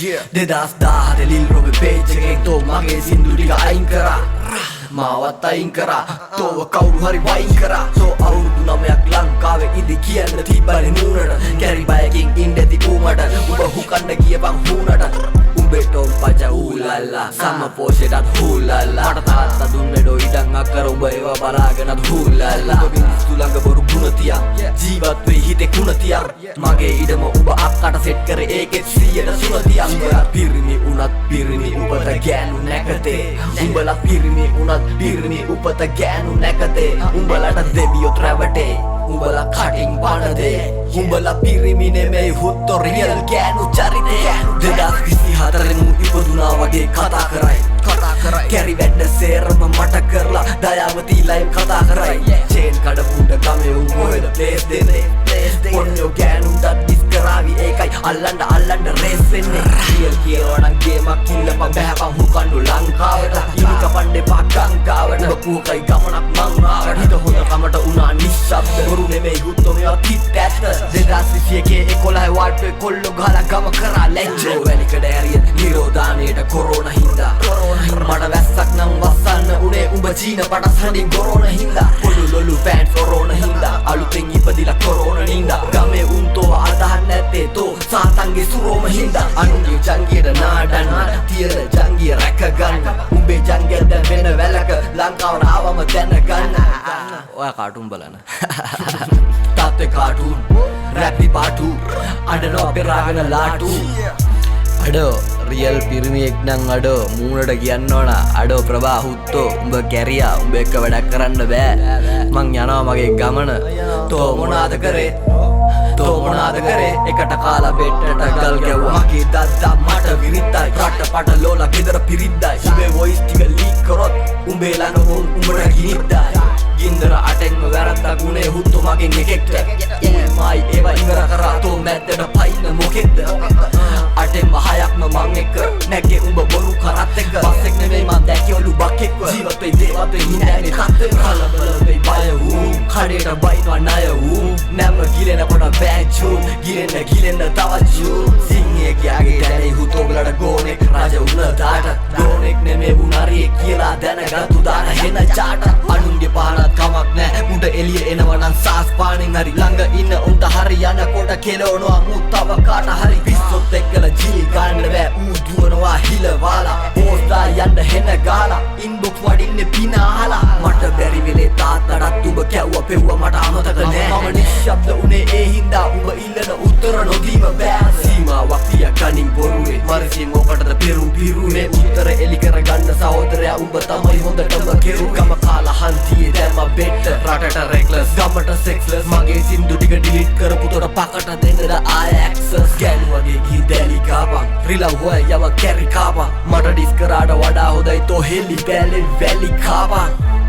දෙදස් දාහට ලිල් රොබ පේජ් එකෙන් තෝ මගේ සින්දු ටික අයින් කරා මාවත් අයින් කරා තෝව කවුරු හරි වයින් කරා තෝ අවුරුදු 9ක් ලංකාවේ ඉදි කියන්න තිබ්බනේ මූණට කැරි බයකින් ඉඳෙති ඌමට උඹ හුකන්න ගියපන් හුණට උඹටෝ පජ ඌලල්ලා සම පෝෂෙටත් හූලල්ලා මට තාත්තා දුන්නේ ඩෝ ඉඩම් අක්කර උඹ ඒවා බලාගෙනත් හූලල්ලා උඹ මිනිස්සු ළඟ බොරු ගුණ තියන් ජීවත් වෙයි හිතේ කුණ තියන් මගේ ඉඩම උඹ අක්කට සෙට් කරේ ඒකෙත් 100ට සුණ තියන් උඹලා පිරිමි උනත් පිරිමි උපත ගෑනු නැකතේ උඹලා පිරිමි උනත් පිරිමි උපත ගෑනු නැකතේ උඹලට දෙවියොත් රැවටේ උඹලා කටින් බනදේ උඹලා පිරිමි නෙමෙයි හුත්තෝ රියල් ගෑනු චරිතේ 2024 මු ඉපදුනා වගේ කතා කරයි කැරි වැඩ සේරම මට කරලා දයාවති ලයිව් කතා කරයි චේන් කඩපුඩ ගමේ උන් මොකද ප්ලේස් දෙන්නේ ඔන්නෝ ගෑනුන්ට ඩිස් කරાવી ඒකයි අල්ලන්න රේස් වෙන්නේ රියල් කියලා නම් ගේමක් කිල්ලපන් බෑපන් හුකන්නු ලංකාවට ඉනි කපන්නේ පාගංකාවට ඔබ කුහකයි ගමනක් මං ආවට හිත හොඳ කමට උනා නිශ්ශබ්ද බොරු නෙමෙයි හුත්තෝ මේවා කිත් ඇත්ත 2021 11 වාට්ටුවේ කොල්ලෝ ගහලා ගම කරා ලැජ්ජ වැලිකඩ ඇරිය නිරෝධානයට කොරෝනා හින්දා මට වැස්සක් නම් වස්සන්න උනේ උඹ චීන පටස් හඳින් කොරෝනා හින්දා පොඩු ලොලු ෆෑන්ස් කොරෝනා හින්දා අලුතෙන් ඉපදිලා කොරෝනා හින්දා ගමේ උන්තෝ අදහන් නැත්තේ තෝ සාතන්ගේ සුරෝම හින්දා අනුගේ ජංගියට නාඩන්න තියන ජංගිය රැක ගන්න උඹේ ජංගිය දැන් වෙන වැලක ලංකාවට ආවම දැනගන්න ඔයා කාටුන් බලන්න තාත්තේ කාටුන් රැපි පාටු අඬනවා පෙරාගෙන ලාටු අඩෝ රියල් පිරිමියෙක් නම් අඩෝ මූණට කියන්න ඕන අඩෝ ප්‍රභා හුත්තෝ උඹ කැරියා උඹ එක්ක වැඩක් කරන්න බෑ මං යනවා මගේ ගමන තෝ මොනාද කරේ එකට කාලා බෙට්ටට ගල් ගැව්වා මගේ දද්දා මට විරිත්තයි රට පට ලෝලා ගෙදර පිරිද්දයි උඹේ වොයිස් ටික ලීක් කරොත් උඹේ ළඟ උඹට ගිනිද්දයි ගින්දර අටෙන්ම වැරද්දක් උනේ හුත්තෝ මගෙන් එකෙක්ට මයි ඒවා ඉවර කරා තෝ මැද්දට පයින්න මොකෙද්ද අටෙන්ම හයක්ම මං එක්ක නැගේ උඹ බොරු කරත් එක්ක බස්සෙක් නෙමෙයි මං දැක්කේ ඔලු බක් එක්ක ජීවත් වෙයි දේවත් වෙයි හිඳන්නේ තත්ත්වෙ කලබල වෙයි බය වූ කඩේට බයිනවා ණය වූ නැම ගිලෙන කොට බෑචු ගිලෙන්න තවචු සිංහයෙක්ගේ දැනේ හුතෝගලට ගෝනෙක් රජ උන දාට ගෝනෙක් නෙමෙයි උනාරිය කියලා දැනගත්තු දාන හෙන චාට අනුන්ගේ පහනත් කමක් නෑ මුඩ එළිය එනවනම් සාස් පාණෙන් හරි ළඟ ඉන්න උන්ට හරි යනකොට කෙලවනවා මුත්තව කාට හරි පිස්සොත් එක්කලා ජී ගන්න බෑ ඌ දුවනවා හිලවාලා පෝස්ටා යන්න හෙන ගාලා ඉන්බොක්ස් වඩින්නේ පින අහලා මට බැරි වෙලේ තාත්තටත් උඹ කැව්වා පෙව්වා මට අමතක නෑ මම නිශ්ශබ්ද උනේ ඒ හින්දා උඹ ඉල්ලන උත්තර නොදීම බෑ සීමාවක් තිය ගනින් බොරුවේ මරසින් මොකටද පෙරුම් පිරුනේ උත්තර එලි කරගන්න සහෝදරයා උඹ තමයි හොඳටම කෙරු ගම කාලා හන්තියේ දැම්ම බෙට්ට රටට රෙක්ලස් ගමට සෙක්ස්ලස් මගේ සින්දු ටික ඩිලීට් කරපු තොර පකට දෙන්නද ආය ඇක්සස් ගෑනු වගේ ගී දැලි කාපන් රිලා හොය යව කැරි කාපන් මට ඩිස් කරාට වඩා හොඳයි තෝ හෙලි බැලේ වැලි කාපන්